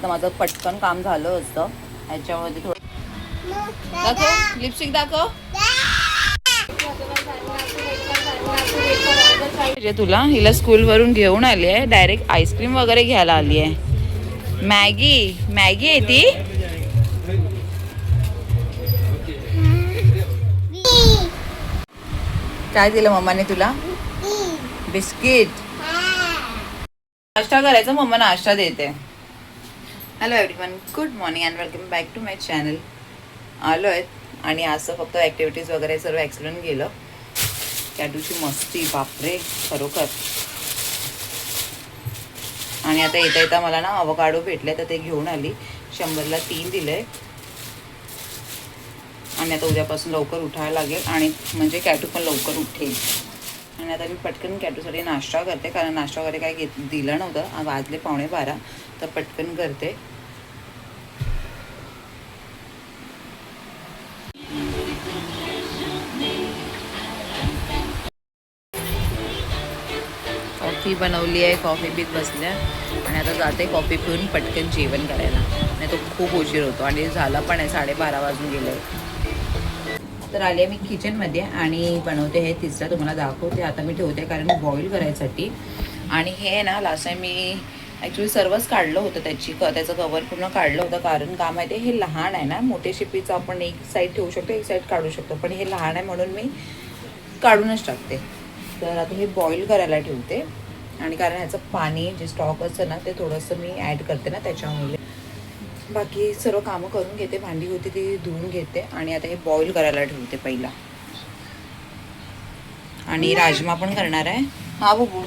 असतं तर माझं पटकन काम झालं असतं. ह्याच्यामध्ये थोडं दाखव, लिपस्टिक दाखव म्हणजे तुला. हिला स्कूलवरून घेऊन आली आहे, डायरेक्ट आईस्क्रीम वगैरे घ्यायला आली आहे. मॅगी आहे ती. काय दिलं मम्माने तुला? बिस्किट. नाश्ता करायचा, मम्मा नाश्ता देते. Hello everyone, good morning and welcome back to my channel. आलो आहेत आणि असं फक्त ॲक्टिव्हिटीज वगैरे सर्व एक्सप्लेन केलं. त्या दिवशी मस्ती बापरे खरोखर. आणि आता येता येता मला ना अवकाडो भेटले तर ते घेऊन आली. 100ला 3 दिले. आणि आता उद्यापासून लवकर उठायला लागेल आणि म्हणजे कॅटू पण लवकर उठेल. आणि आता मी पटकन कॅटूसाठी नाश्ता करते, कारण नाश्ता वगैरे काय दिलं नव्हतं. वाजले 11:15 तर पटकन करते. कॉफी बनवली आहे, कॉफी पीत बसल्या आणि आता जाते कॉफी पिऊन पटकन जेवण करायला. नाही तो खूप उशीर होतो आणि झाला पण आहे, 12:30 वाजून गेले. तर आले मी किचनमध्ये आणि बनवते हे तिसरा, तुम्हाला दाखवते. आता मी ठेवते कारण बॉईल करायसाठी. आणि हे ना लास्ट टाईम मी ॲक्च्युली सर्वच काढलं होतं, त्याचं कवर पूर्ण काढलं होतं. कारण का माहिती आहे, हे लहान आहे ना, मोठे शिपीचं आपण एक साईड ठेवू शकतो, एक साईड काढू शकतो, पण हे लहान आहे म्हणून मी काढूनच टाकते. तर आता हे बॉईल करायला ठेवते. आणि कारण ह्याचं पाणी जे स्टॉक असतं ना ते थोडंसं मी ॲड करते ना, त्याच्यामुळे बाकी सर्व कामं करून घेते. भांडी होती ती धुवून घेते आणि आता हे बॉईल करायला ठेवते पहिला. आणि राजमा पण करणार आहे. हा बुबू,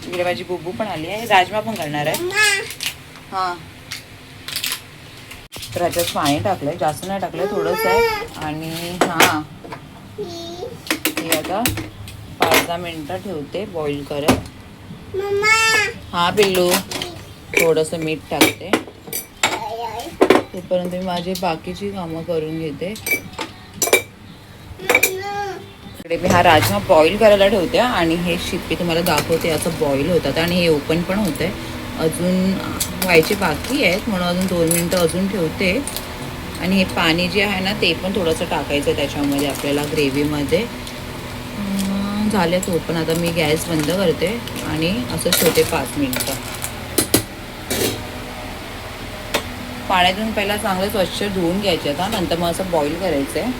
इकडे माझी बुबू पण आली आहे. राजमा पण करणार आहे. हां, तर ह्याच्यात पाणी टाकलंय, जास्त नाही टाकलंय, थोडंसं आहे. आणि हां, हे आता 5-10 मिनटं ठेवते बॉईल करत. हां पिल्लू, थोडंसं मीठ टाकते. तोपर्यंत मी माझी बाकीची कामं करून घेते. इकडे मी हा राजमा बॉईल करायला ठेवते आणि हे शिप्पी तुम्हाला दाखवते असं बॉईल होतात. आणि हे ओपन पण होतं आहे, अजून व्हायचे बाकी आहेत म्हणून अजून 2 मिनटं अजून ठेवते. आणि हे पाणी जे आहे ना ते पण थोडंसं टाकायचं त्याच्यामध्ये आपल्याला ग्रेव्हीमध्ये. झाले तो पण. आता मी गॅस बंद करते आणि असं ठेवते 5 मिनटं. पाण्यातून पहिला चांगलं स्वच्छ धुवून घ्यायचे आता, नंतर मग असं बॉईल करायचं आहे.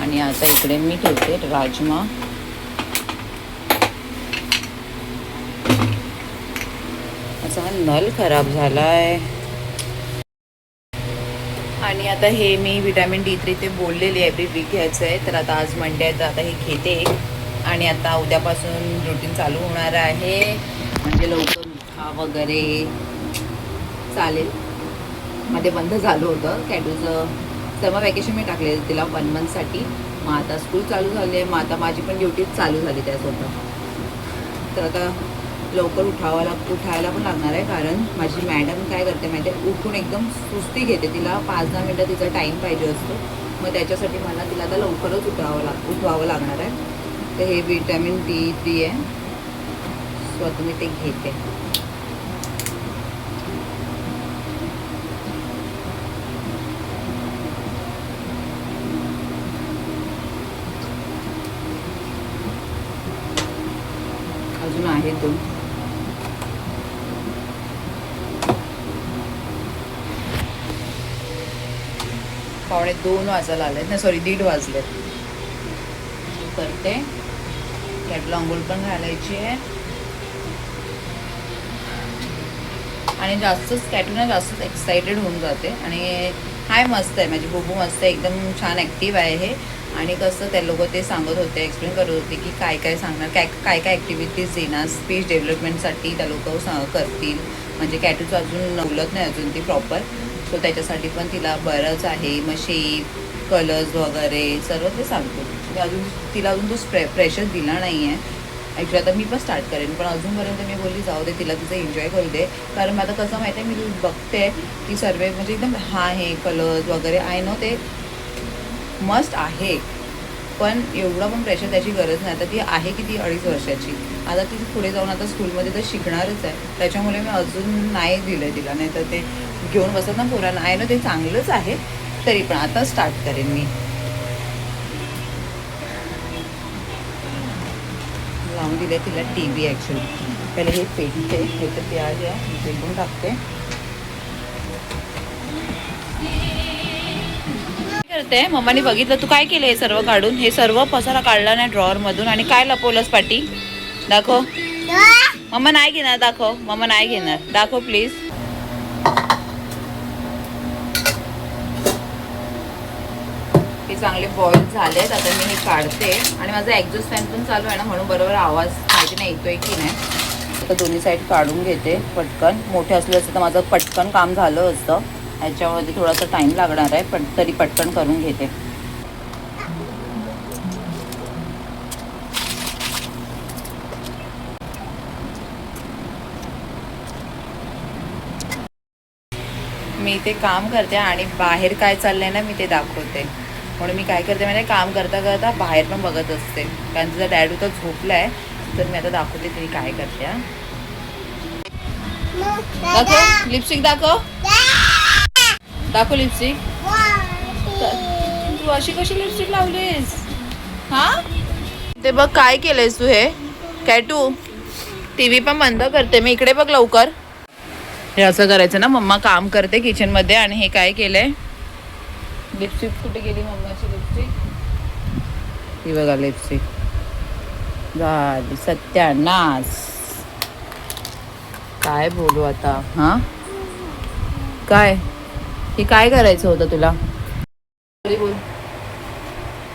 आणि आता इकडे मी ठेवते राजमा. असा हा नल खराब झाला आहे. आणि आता हे मी विटॅमिन D3 ते बोललेली एव्हरी वीक घ्यायचं आहे. तर आता आज मंडे आहे तर आता हे घेते. आणि आता उद्यापासून रुटीन चालू होणार आहे, म्हणजे लवकर उठा वगैरे चालेल. मध्ये बंद झालं होतं कॅटूचं समर वॅकेशन मी टाकलेलं तिला 1 मंथसाठी. मग आता स्कूल चालू झाली आहे, मग आता माझी पण ड्युटीज चालू झाली त्यासोबत. तर आता लवकर उठायला पण लागणार आहे, कारण माझी मॅडम काय करते माहिती आहे, उठून एकदम सुस्ती घेते. तिला 5-10 मिनटं तिचा टाईम पाहिजे असतो. मग त्याच्यासाठी मला तिला आता लवकरच उठवावं लागणार आहे. तर हे विटॅमिन D3 आहे, सो आता मी ते घेते. अजून आहे 2. पावणे 2 वाजायला आले ना, सॉरी 1:30 वाजले. करते. कॅटला अंघोळ पण घालायची आहे. आणि जास्तच एक्साइटेड होऊन जाते. आणि हाय मस्त आहे, माझी बुबू मस्त आहे, एकदम छान ॲक्टिव्ह आहे हे. आणि कसं त्या लोक ते सांगत होते, एक्सप्लेन करत होते की काय सांगणार, काय ॲक्टिव्हिटीज देणार स्पीच डेव्हलपमेंटसाठी त्या लोक करतील. म्हणजे कॅटूचं अजून नवलत नाही अजून ती प्रॉपर, सो त्याच्यासाठी पण तिला बरंच आहे. मग शेप, कलर्स वगैरे सर्व ते सांगतो. तिला अजून तो प्रेशर दिला नाही आहे. ॲक्च्युली आता मी पण स्टार्ट करेन, पण अजूनपर्यंत मी बोलली जाऊ दे, तिला तिचं एन्जॉय करू दे. कारण आता कसं माहिती आहे, मी बघते की सर्व म्हणजे एकदम हे कलर्स वगैरे आहे ना, ते मस्ट आहे. पण एवढं पण प्रेशर त्याची गरज नाही. आता ती आहे की ती 2.5 वर्षाची. आता ती पुढे जाऊन आता स्कूलमध्ये तर शिकणारच आहे, त्याच्यामुळे मी अजून नाही दिलं तिला. नाही तर ते घेऊन बसत ना पोरांना, आहे ना ते चांगलंच आहे, तरी पण आता स्टार्ट करेन मी. लावून दिले तिला टी व्ही. ॲक्च्युली पहिले हे पेटते, हे तर प्याज आहे पेटून टाकते. करते मम्माने बघितलं तू काय केलं हे सर्व काढून, हे सर्व पसारा काढला नाही ड्रॉअर मधून आणि काय लपवलंस पाटी, दाखव. मम्मा नाही घेणार, दाखव. मम्मा नाही घेणार, दाखव प्लीज. हे चांगले बॉईल झालेत, आता मी हे काढते. आणि माझा एक्झॉस्ट फॅन पण चालू आहे ना, म्हणून बरोबर आवाज माहिती नाही येतोय की नाही. आता दोन्ही साईड काढून घेते पटकन. मोठे असले असतं तर माझं पटकन काम झालं असतं, ह्याच्यामध्ये थोडासा टाईम लागणार आहे, पण तरी पटकन करून घेते. मी ते काम करते आणि बाहेर काय चाललंय ना मी ते दाखवते. म्हणून मी काय करते म्हणजे काम करता करता बाहेर पण बघत असते, कारण तिचा डॅड होता झोपलाय, तर मी आता दाखवते ती काय करते. दाखव लिपस्टिक, दाखव दाखव लिपस्टिक. तू अशी कशी लिपस्टिक लावलीस? हा ते बघ काय केलंयस तू. हे कॅटू टीव्ही पण बंद करते मी, इकडे बघ लवकर. हे असं करायचं ना, मम्मा काम करते किचन मध्ये आणि हे काय केलंय. लिपस्टिक कुठे गेली मम्माची लिपस्टिक, ही बघा लिपस्टिक झाली सत्यानाश. काय बोलू आता. हा काय, हे काय करायचं होतं तुला. सॉरी बोल,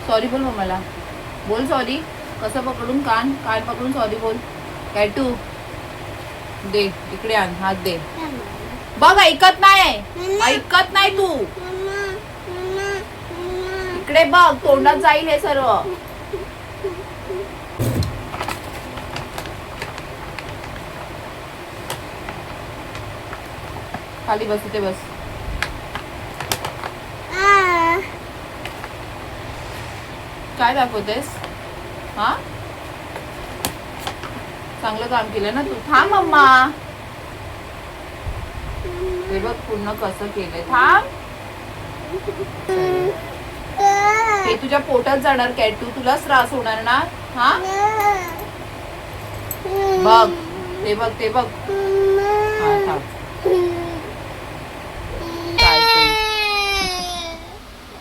सॉरी बोल मम्माला, बोल सॉरी. कसं पकडून, कान कान पकडून सॉरी बोल. कॅटू दे इकडे, आण हात दे. बघ ऐकत नाही, ऐकत नाही तू. इकडे बघ, तोंडात जाईल हे सर्व. खाली बस, इथे बस. काय दाखवतेस. हा चांगलं काम केलं ना तू. थांब मम्मा, हे बघ पूर्ण कसं केलंय. थांब, हे तुझ्या पोटात जाणार कॅटू, तुलाच त्रास होणार ना. हा बघ, ते बघ ते बघ. हा थांब,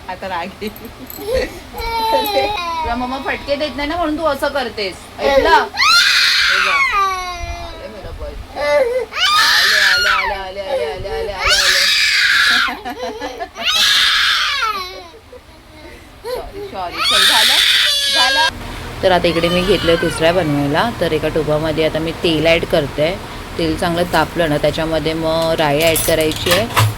आता राग तुला मम्मा फटके देत नाही ना, म्हणून तू असं करतेस. ऐकलं. सॉरी चल, झालं. तर आता इकडे मी घेतलं तिसऱ्या बनवायला. तर एका टोपामध्ये आता मी तेल ॲड करते. तेल चांगलं तापलं ना, त्याच्यामध्ये मग राई ॲड करायची आहे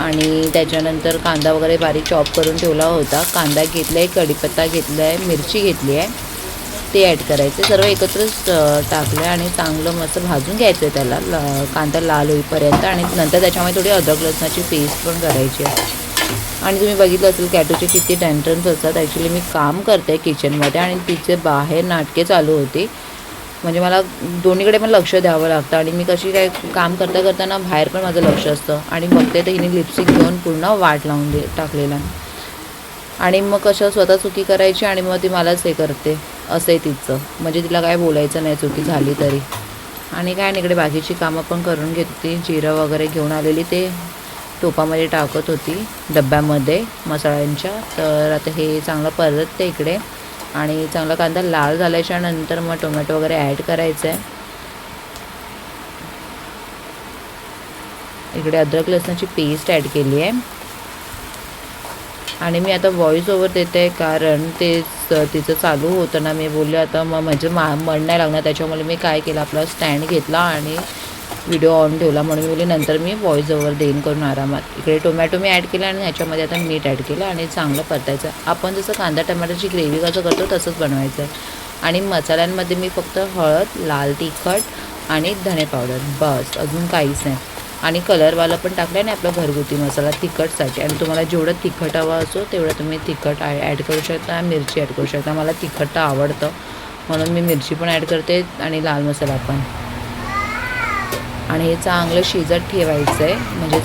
आणि त्याच्यानंतर कांदा वगैरे बारीक चॉप करून ठेवला होता. कांदा घेतला आहे, कढीपत्ता घेतला आहे, मिरची घेतली आहे, ते ॲड करायचे. सर्व एकत्रच टाकलं आणि चांगलं मस्त भाजून घ्यायचं आहे त्याला, कांदा लाल होईपर्यंत. आणि नंतर त्याच्यामध्ये थोडी अद्रक लसणाची पेस्ट पण करायची आहे. आणि तुम्ही बघितलं असेल कॅटूचे किती टेन्शन्स असतात. ॲक्च्युली मी काम करते किचनमध्ये आणि तिचे बाहेर नाटके चालू होती, म्हणजे मला दोन्हीकडे पण लक्ष द्यावं लागतं. आणि मी कशी काय काम करता करताना बाहेर पण माझं लक्ष असतं. आणि बघते तर हिने लिपस्टिक घेऊन पूर्ण वाट लावून टाकलेला. आणि मग कसं स्वतः चुकी करायची आणि मग ती मलाच हे करते, असं आहे तिचं. म्हणजे तिला काय बोलायचं नाही चुकी झाली तरी. आणि काय नाही, इकडे बाकीची कामं पण करून घेत होती. जिरं वगैरे घेऊन आलेली ते टोपामध्ये टाकत होती डब्यामध्ये मसाल्यांच्या. तर आता हे चांगलं परतते इकडे आणि चांगला कांदा लाल झाल्याच्या नंतर मग टोमॅटो वगैरे ॲड करायचं आहे. इकडे अद्रक लसणाची पेस्ट ॲड केली आहे. आणि मी आता व्हॉइस ओव्हर देते कारण ते तिचं चालू होतं ना. मी बोलले आता मग म्हणजे मन नाही लागणार, त्याच्यामुळे मी काय केलं, आपला स्टँड घेतला आणि व्हिडिओ ऑन ठेवला. म्हणून मी बोलले नंतर मी व्हॉइस ओव्हर देईन करून आरामात. इकडे टोमॅटो मी ॲड केला आणि ह्याच्यामध्ये आता मीठ ॲड केलं आणि चांगलं परतायचं. आपण जसं कांदा टोमॅटोची ग्रेव्ही कसं करतो तसंच बनवायचं आहे. आणि मसाल्यांमध्ये मी फक्त हळद, लाल तिखट आणि धणे पावडर, बस, अजून काहीच नाही. आणि कलरवाला पण टाकला आहे आपला घरगुती मसाला तिखटसाठी. आणि तुम्हाला जेवढं तिखट हवं असो तेवढं तुम्ही तिखट ॲड करू शकता, मिरची ॲड करू शकता. मला तिखट आवडतं म्हणून मी मिरची पण ॲड करते आणि लाल मसाला पण. आणि हे चांगलं शिजत ठेवायचं आहे, म्हणजे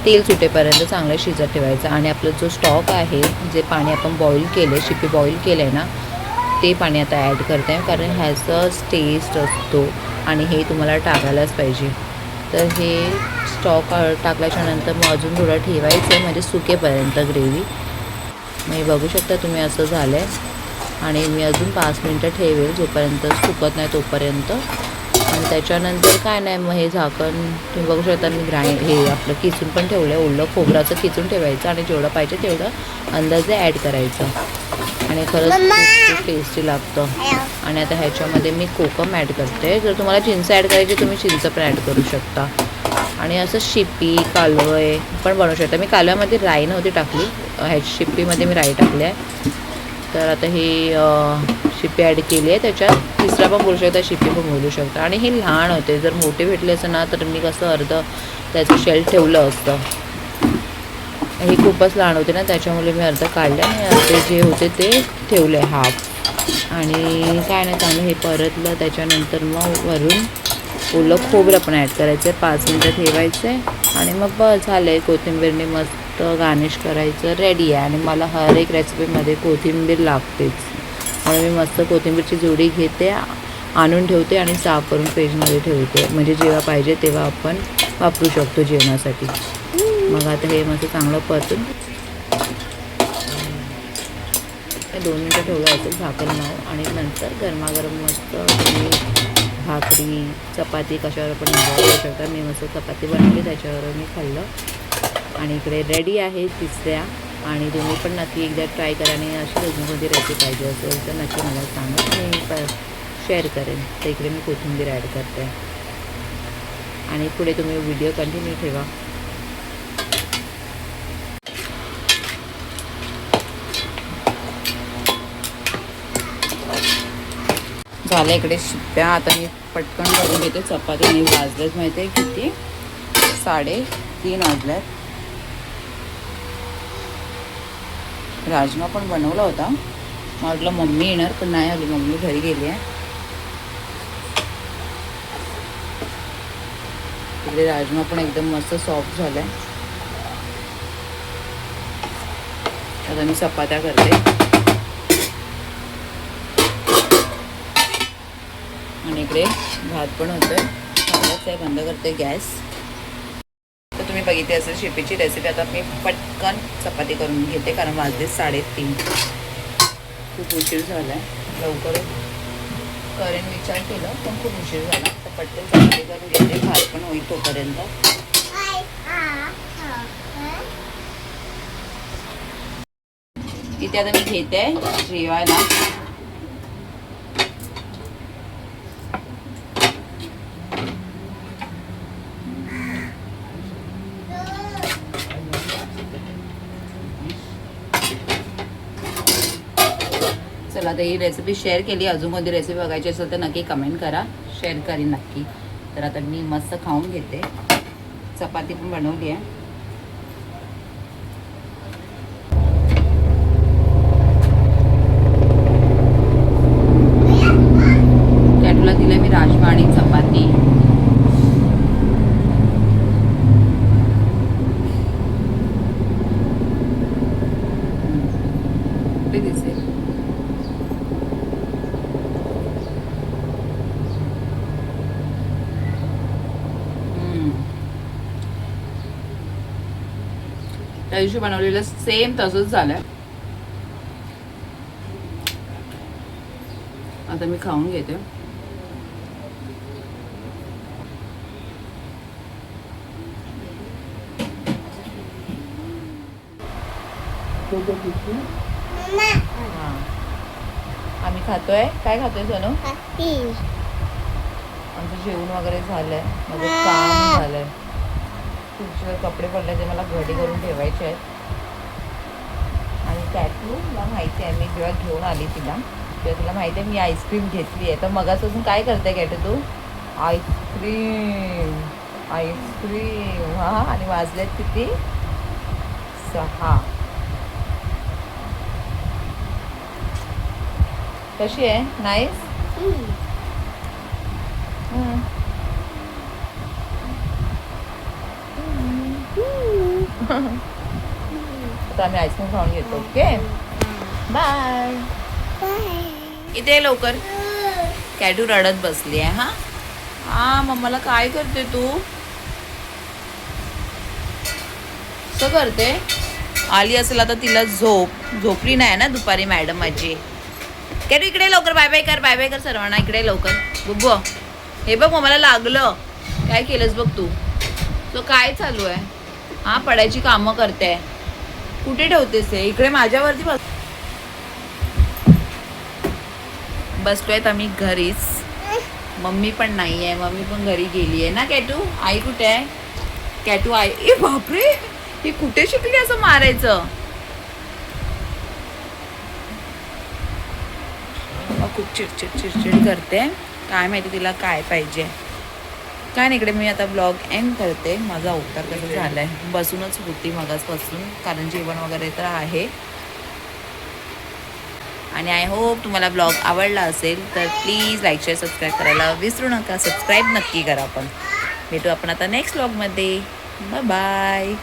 तेल सुटेपर्यंत चांगलं शिजत ठेवायचं. आणि आपलं जो स्टॉक आहे, जे पाणी आपण बॉईल केलं, शिपी बॉईल केलं आहे ना, ते पाणी आता ॲड करते आहे, कारण ह्याचाच टेस्ट असतो आणि हे तुम्हाला टाकायलाच पाहिजे. तर हे स्टॉक टाकल्याच्यानंतर मग अजून थोडं ठेवायचं आहे, म्हणजे सुकेपर्यंत ग्रेव्ही. मग बघू शकता तुम्ही असं झालं आहे. आणि मी अजून 5 मिनटं ठेवेल, जोपर्यंत सुकत नाही तोपर्यंत. आणि त्याच्यानंतर काय नाही, मग हे झाकण तुम्ही बघू शकता. मी हे आपलं किसून पण ठेवलं आहे, ओलं खोबराचं किसून ठेवायचं आणि जेवढं पाहिजे तेवढं अंदाजे ॲड करायचं. आणि खरंच खूप टेस्टी लागतं. आणि आता ह्याच्यामध्ये मी कोकम ॲड करते. जर तुम्हाला चिंच ॲड करायची तुम्ही चिंच पण ॲड करू शकता. आणि असं शिपी कालवय पण बनवू शकता. मी कालव्यामध्ये राई नव्हती टाकली, ह्या शिप्पीमध्ये मी राई टाकली आहे. तर आता ही शिप्पी ॲड केली आहे. त्याच्यात तिसरा पण बोलू शकता, शिप्पी पण बोलू शकता. आणि हे लहान होते, जर मोठे भेटले असं ना तर मी कसं अर्ध त्याचं शेल ठेवलं असतं. हे खूपच लहान होते ना, त्याच्यामुळे मी अर्ध काढले आणि अर्धे जे होते ते ठेवले हाफ. आणि काय नाही, चांगलं हे परतलं. त्याच्यानंतर मग वरून ओलं खोबरं पण ॲड करायचं आहे, 5 मिनटं ठेवायचं आहे. आणि मग बस झालं आहे. कोथिंबीरने मस्त गार्निश करायचं, रेडी आहे. आणि मला हर एक रेसिपीमध्ये कोथिंबीर लागतेच, म्हणून मी मस्त कोथिंबीरची जोडी घेते, आणून ठेवते आणि साफ करून फ्रीजमध्ये ठेवते, म्हणजे जेव्हा पाहिजे तेव्हा आपण वापरू शकतो जेवणासाठी. मग आता हे मस्त चांगलं परतून 2 मिनटं ठेवलं असेल झाकण लावून. आणि नंतर गरमागरम मस्त तुम्ही भाकरी चपाती कशावर पण बनवू शकता. मी मस्त चपाती बनवली, त्याच्यावर मी खाल्लं. आणि इकडे रेडी आहे तिसऱ्या. आणि तुम्ही पण नक्की एकदा ट्राय करा. आणि अशी अजून कोणती रेसिपी पाहिजे असेल तर नक्की मला सांगा, मी शेअर करेन. तर इकडे मी कोथिंबीर ॲड करते. आणि पुढे तुम्ही व्हिडिओ कंटिन्यू ठेवा. झालं इकडे शिप्प्या. आता मी पटकन करून घेते चपाती. आणि वाजलेच माहिती आहे किती, 3:30 वाजल्यात. राजमा पण बनवला होता, मला वाटलं मम्मी येणार पण नाही आली, मम्मी घरी गेली आहे. इकडे राजमा पण एकदम मस्त सॉफ्ट झाला आहे. आता मी चपात्या करते. आणि इकडे भात पण होतोय, चांगलंच आहे. बंद करते गॅस. तर तुम्ही बघितली असेल शिपीची रेसिपी. आता मी पटकन चपाती करून घेते, कारण वाजले 3:30. खूप उशीर झाला आहे, लवकर करेन विचार केला पण खूप उशीर झाला. तर पटकन चपाती करून घेते, भात पण होईल तोपर्यंत. इथे आता मी घेते जेवायला. चला, आता ही रेसिपी शेअर केली. अजून कोणती रेसिपी बघायची असेल तर नक्की कमेंट करा, शेअर करीन नक्की. तर आता मी मस्त खाऊन घेते. चपाती पण बनवली आहे. कॅटूला दिलं मी राजमा आणि चपाती. ते दिसेल. त्या दिवशी बनवलेलं सेम तसंच झालंय. आता मी खाऊन घेते. आम्ही खातोय. काय खातोय सोनू? आमचं जेवण वगैरे झालंय, माझं काम झालंय. खुर्चीवर कपडे पडले ते मला घडी करून ठेवायचे आहेत. आणि कॅटूला माहिती आहे, मी जेव्हा घेऊन आली तिला तेव्हा तिला माहिती आहे मी आईस्क्रीम घेतली आहे. तर मगापासून काय करते कॅटू तू? Ice cream ice cream. हां, आणि वाजलेत किती? 6. कशी आहे? नाईस. आता आम्ही आईस्क्रीम खाऊन घेतो. Okay bye. इथे ये लवकर. कॅटू रडत बसली आहे. हा मम्माला काय करते तू? असं करते. आली असेल आता तिला झोपली नाही ना दुपारी मॅडम माझी. कॅटू इकडे लवकर बाय बाय कर सर्वांना. इकडे लवकर. बुब्बू हे बघ मम्माला लागलं. काय केलंस बघ तू. तो काय चालू आहे? पडायची कामं करते. कुठे ठेवतेस हे? इकडे माझ्यावरती बसतोय आम्ही घरीच. मम्मी पण नाही आहे. मम्मी पण घरी गेली आहे ना. कॅटू आई कुठे आहे? कॅटू आई. ए बापरे, ही कुठे शिकली असं मारायचं? खूप चिडचिड करते. काय माहिती तिला काय पाहिजे. काय नाही, इकडे मी आता ब्लॉग एंड करते. माझा अवतार कसं झालाय. बसूनच होती मगाचपासून, कारण जेवण वगैरे तर आहे. आणि आय होप तुम्हाला ब्लॉग आवडला असेल तर प्लीज लाईक शेअर सबस्क्राईब करायला विसरू नका. सबस्क्राईब नक्की करा. भेटू आपण आता नेक्स्ट ब्लॉगमध्ये. Bye bye.